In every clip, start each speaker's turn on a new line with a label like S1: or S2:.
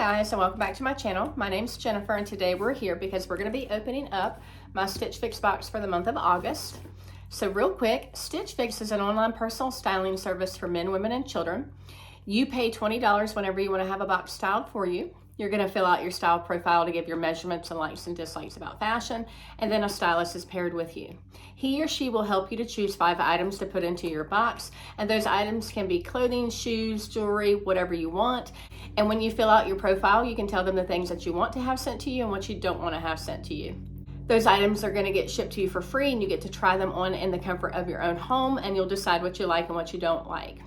S1: guys, and welcome back to my channel. My name's Jennifer, and today we're here because we're going to be opening up my Stitch Fix box for the month of August. So real quick, Stitch Fix is an online personal styling service for men, women, and children. You pay $20 whenever you want to have a box styled for you. You're going to fill out your style profile to give your measurements and likes and dislikes about fashion, and then a stylist is paired with you. He or she will help you to choose 5 items to put into your box, and those items can be clothing, shoes, jewelry, whatever you want. And when you fill out your profile, you can tell them the things that you want to have sent to you and what you don't want to have sent to you. Those items are going to get shipped to you for free, and you get to try them on in the comfort of your own home, and you'll decide what you like and what you don't like.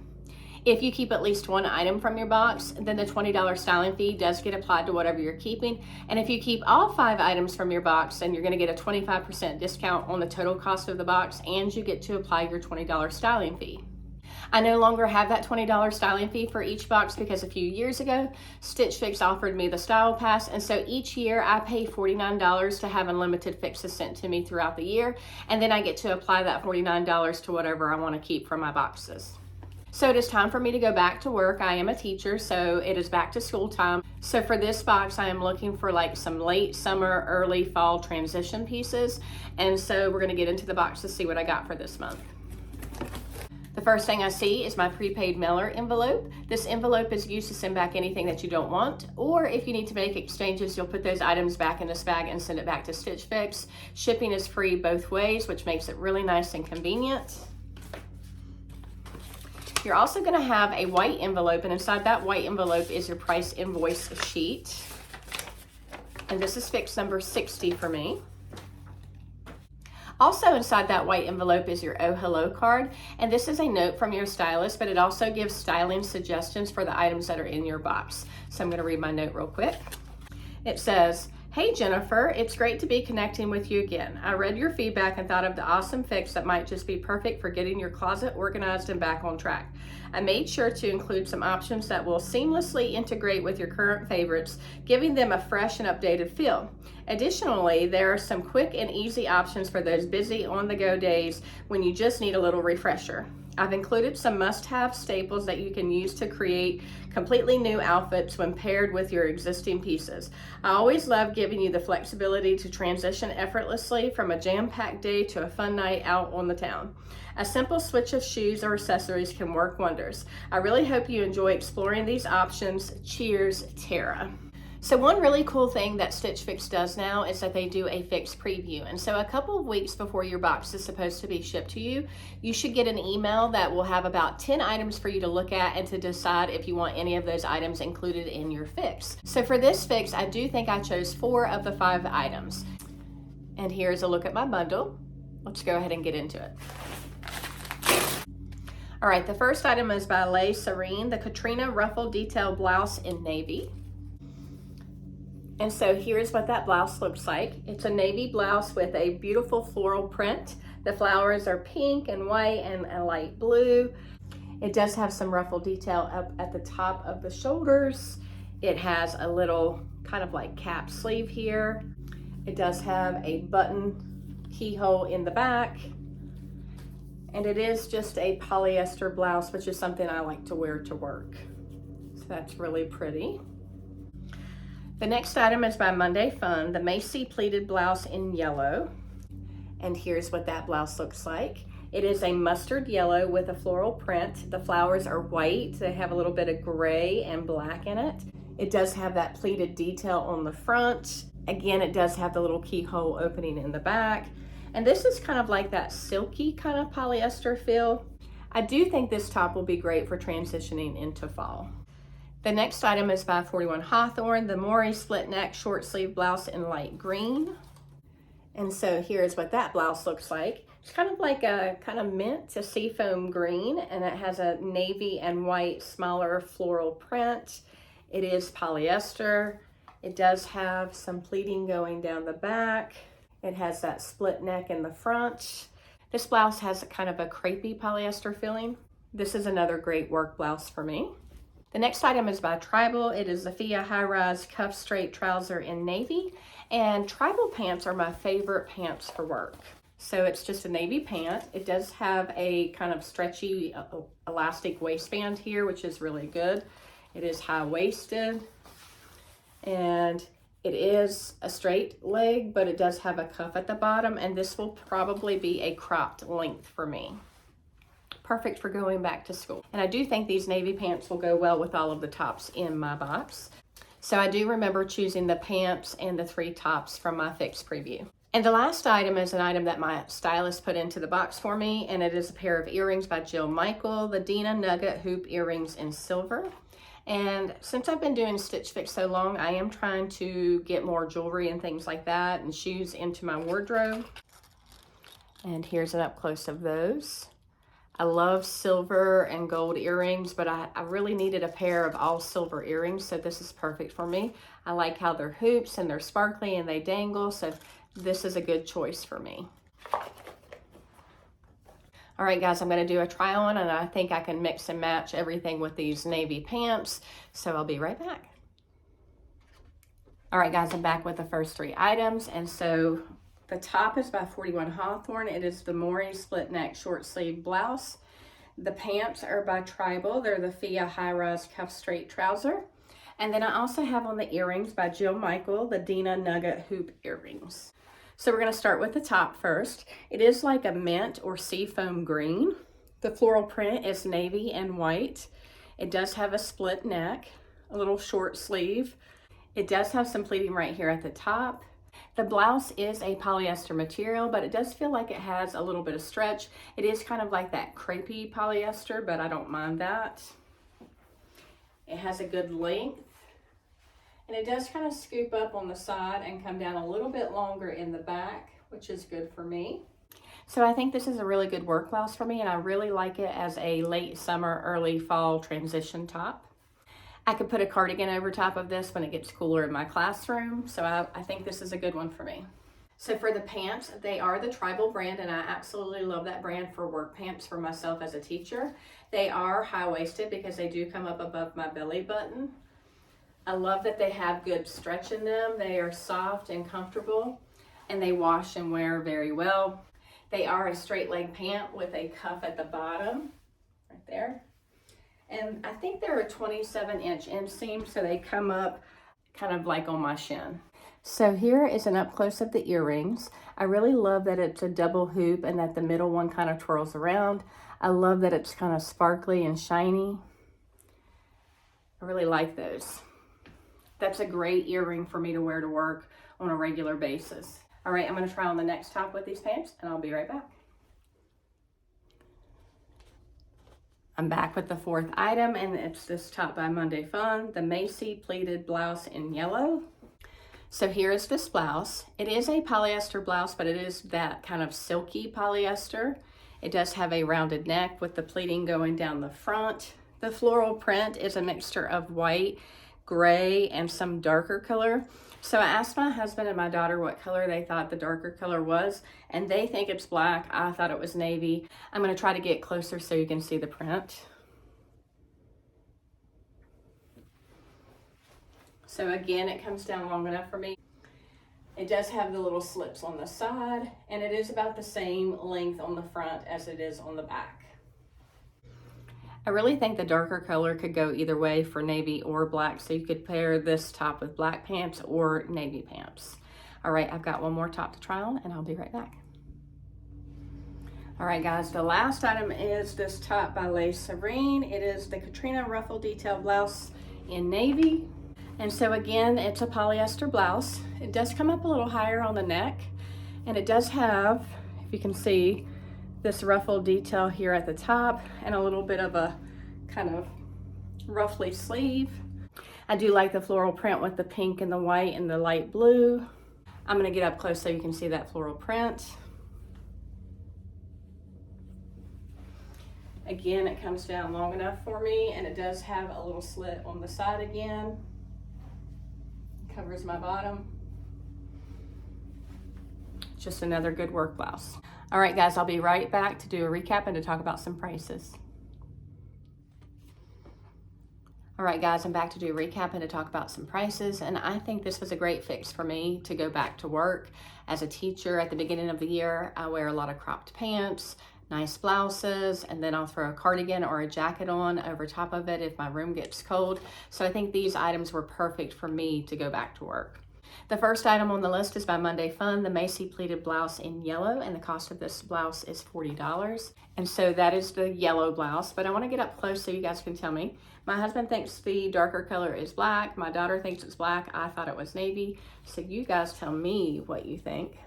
S1: If you keep at least 1 item from your box, then the $20 styling fee does get applied to whatever you're keeping. And if you keep all 5 items from your box, then you're going to get a 25% discount on the total cost of the box, and you get to apply your $20 styling fee. I no longer have that $20 styling fee for each box because a few years ago, Stitch Fix offered me the Style Pass, and so each year I pay $49 to have unlimited fixes sent to me throughout the year, and then I get to apply that $49 to whatever I want to keep from my boxes. So it is time for me to go back to work. I am a teacher, so it is back to school time. So for this box, I am looking for like some late summer, early fall transition pieces. And so we're gonna get into the box to see what I got for this month. The first thing I see is my prepaid mailer envelope. This envelope is used to send back anything that you don't want, or if you need to make exchanges, you'll put those items back in this bag and send it back to Stitch Fix. Shipping is free both ways, which makes it really nice and convenient. You're also going to have a white envelope, and inside that white envelope is your price invoice sheet. And this is fix number 60 for me. Also inside that white envelope is your Oh Hello card, and this is a note from your stylist, but it also gives styling suggestions for the items that are in your box. So I'm going to read my note real quick. It says, "Hey Jennifer, it's great to be connecting with you again. I read your feedback and thought of the awesome fix that might just be perfect for getting your closet organized and back on track. I made sure to include some options that will seamlessly integrate with your current favorites, giving them a fresh and updated feel. Additionally, there are some quick and easy options for those busy on-the-go days when you just need a little refresher. I've included some must-have staples that you can use to create completely new outfits when paired with your existing pieces. I always love giving you the flexibility to transition effortlessly from a jam-packed day to a fun night out on the town. A simple switch of shoes or accessories can work wonders. I really hope you enjoy exploring these options. Cheers, Tara." So one really cool thing that Stitch Fix does now is that they do a fix preview. And so a couple of weeks before your box is supposed to be shipped to you, you should get an email that will have about 10 items for you to look at and to decide if you want any of those items included in your fix. So for this fix, I do think I chose 4 of the 5 items. And here's a look at my bundle. Let's go ahead and get into it. All right, the first item is by Serein, the Katrina Ruffle Detail Blouse in Navy. And so here's what that blouse looks like. It's a navy blouse with a beautiful floral print. The flowers are pink and white and a light blue. It does have some ruffle detail up at the top of the shoulders. It has a little kind of like cap sleeve here. It does have a button keyhole in the back. And it is just a polyester blouse, which is something I like to wear to work. So that's really pretty. The next item is by Monday Fun, the Macy Pleated Blouse in yellow. And here's what that blouse looks like. It is a mustard yellow with a floral print. The flowers are white. They have a little bit of gray and black in it. It does have that pleated detail on the front. Again, it does have the little keyhole opening in the back. And this is kind of like that silky kind of polyester feel. I do think this top will be great for transitioning into fall. The next item is by 41 Hawthorn, the Morey split neck short sleeve blouse in light green. And so here's what that blouse looks like. It's kind of like a kind of mint to seafoam green, and it has a navy and white smaller floral print. It is polyester. It does have some pleating going down the back. It has that split neck in the front. This blouse has kind of a crepey polyester feeling. This is another great work blouse for me. The next item is by Tribal. It is the Fia High Rise Cuff Straight Trouser in navy. And Tribal pants are my favorite pants for work. So it's just a navy pant. It does have a kind of stretchy elastic waistband here, which is really good. It is high-waisted. And it is a straight leg, but it does have a cuff at the bottom, and this will probably be a cropped length for me. Perfect for going back to school. And I do think these navy pants will go well with all of the tops in my box. So I do remember choosing the pants and the 3 tops from my Fix preview. And the last item is an item that my stylist put into the box for me, and it is a pair of earrings by Jill Michael, the Deena Nugget hoop earrings in silver. And since I've been doing Stitch Fix so long, I am trying to get more jewelry and things like that and shoes into my wardrobe. And here's an up close of those. I love silver and gold earrings, but I really needed a pair of all silver earrings, so this is perfect for me. I like how they're hoops and they're sparkly and they dangle, so this is a good choice for me. All right, guys, I'm going to do a try on, and I think I can mix and match everything with these navy pants, so I'll be right back. All right, guys, I'm back with the first 3 items, and so the top is by 41 Hawthorn. It is the Morey split neck short sleeve blouse. The pants are by Tribal. They're the Fia high rise cuff straight trouser. And then I also have on the earrings by Jill Michael, the Deena Nugget hoop earrings. So we're going to start with the top first. It is like a mint or seafoam green. The floral print is navy and white. It does have a split neck, a little short sleeve. It does have some pleating right here at the top. The blouse is a polyester material, but it does feel like it has a little bit of stretch. It is kind of like that crepey polyester, but I don't mind that. It has a good length. And it does kind of scoop up on the side and come down a little bit longer in the back, which is good for me. So I think this is a really good work blouse for me, and I really like it as a late summer, early fall transition top. I could put a cardigan over top of this when it gets cooler in my classroom, so I think this is a good one for me. So for the pants, they are the Tribal brand, and I absolutely love that brand for work pants for myself as a teacher. They are high-waisted because they do come up above my belly button. I love that they have good stretch in them. They are soft and comfortable, and they wash and wear very well. They are a straight leg pant with a cuff at the bottom, right there. And I think they're a 27-inch inseam, so they come up kind of like on my shin. So here is an up close of the earrings. I really love that it's a double hoop and that the middle one kind of twirls around. I love that it's kind of sparkly and shiny. I really like those. That's a great earring for me to wear to work on a regular basis. All right, I'm going to try on the next top with these pants, and I'll be right back. I'm back with the 4th item, and it's this top by Monday Fun, the Macy pleated blouse in yellow. So here is this blouse. It is a polyester blouse, but it is that kind of silky polyester. It does have a rounded neck with the pleating going down the front. The floral print is a mixture of white, gray, and some darker color. So I asked my husband and my daughter what color they thought the darker color was, and they think it's black. I thought it was navy. I'm going to try to get closer so you can see the print. So again, it comes down long enough for me. It does have the little slips on the side, and it is about the same length on the front as it is on the back. I really think the darker color could go either way for navy or black, so you could pair this top with black pants or navy pants. All right, I've got one more top to try on, and I'll be right back. All right, guys, the last item is this top by Serein. It is the Katrina Ruffle detail blouse in navy. And so again, it's a polyester blouse. It does come up a little higher on the neck, and it does have, if you can see, this ruffle detail here at the top and a little bit of a kind of ruffly sleeve. I do like the floral print with the pink and the white and the light blue. I'm going to get up close so you can see that floral print. Again, it comes down long enough for me, and it does have a little slit on the side again. Covers my bottom. Just another good work blouse. All right, guys, I'll be right back to do a recap and to talk about some prices. All right, guys, I'm back to do a recap and to talk about some prices. And I think this was a great fix for me to go back to work. As a teacher at the beginning of the year, I wear a lot of cropped pants, nice blouses, and then I'll throw a cardigan or a jacket on over top of it if my room gets cold. So I think these items were perfect for me to go back to work. The first item on the list is by Monday Fun, the Macy pleated blouse in yellow, and the cost of this blouse is $40. And so that is the yellow blouse, but I want to get up close so you guys can tell me. My husband thinks the darker color is black. My daughter thinks it's black. I thought it was navy. So you guys tell me what you think.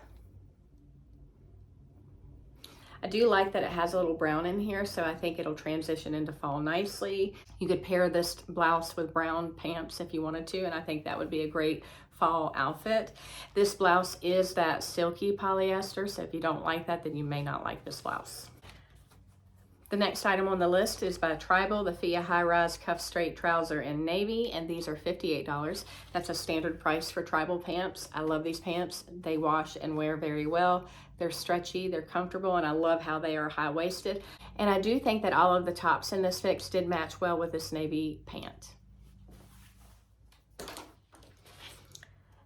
S1: I do like that it has a little brown in here, so I think it'll transition into fall nicely. You could pair this blouse with brown pants if you wanted to, and I think that would be a great fall outfit. This blouse is that silky polyester, so if you don't like that, then you may not like this blouse. The next item on the list is by Tribal, the Fia High Rise Cuff Straight Trouser in navy, and these are $58. That's a standard price for Tribal pants. I love these pants. They wash and wear very well. They're stretchy, they're comfortable, and I love how they are high-waisted. And I do think that all of the tops in this fix did match well with this navy pant.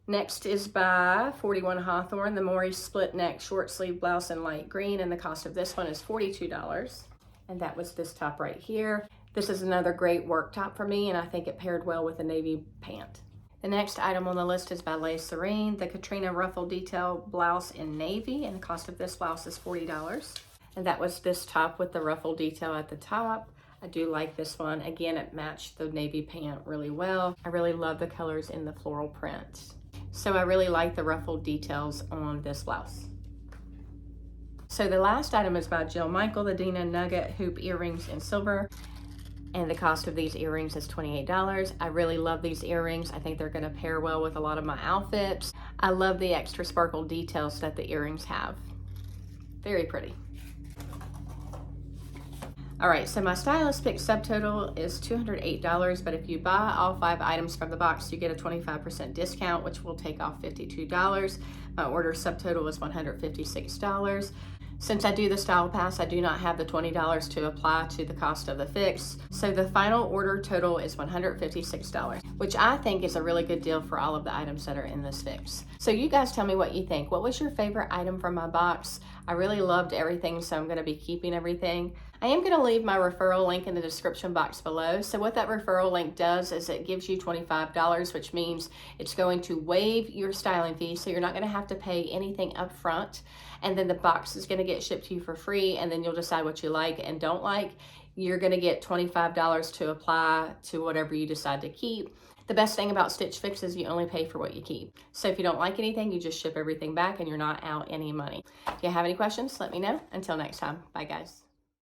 S1: Next is by 41 Hawthorn, the Morey split neck short sleeve blouse in light green, and the cost of this one is $42. And that was this top right here. This is another great work top for me, and I think it paired well with a navy pant. The next item on the list is by Serein, the Katrina Ruffle detail blouse in navy, and the cost of this blouse is $40. And that was this top with the ruffle detail at the top. I do like this one. Again, it matched the navy pant really well. I really love the colors in the floral print. So I really like the ruffle details on this blouse. So the last item is by Jill Michael, the Deena Nugget hoop earrings in silver. And the cost of these earrings is $28. I really love these earrings. I think they're gonna pair well with a lot of my outfits. I love the extra sparkle details that the earrings have. Very pretty. All right, so my stylist pick subtotal is $208, but if you buy all 5 items from the box, you get a 25% discount, which will take off $52. My order subtotal is $156. Since I do the Style Pass, I do not have the $20 to apply to the cost of the fix. So the final order total is $156, which I think is a really good deal for all of the items that are in this fix. So you guys tell me what you think. What was your favorite item from my box? I really loved everything, so I'm gonna be keeping everything. I am gonna leave my referral link in the description box below. So what that referral link does is it gives you $25, which means it's going to waive your styling fee, so you're not gonna have to pay anything up front. And then the box is gonna get shipped to you for free, and then you'll decide what you like and don't like. You're gonna get $25 to apply to whatever you decide to keep. The best thing about Stitch Fix is you only pay for what you keep. So if you don't like anything, you just ship everything back and you're not out any money. If you have any questions, let me know. Until next time, bye guys.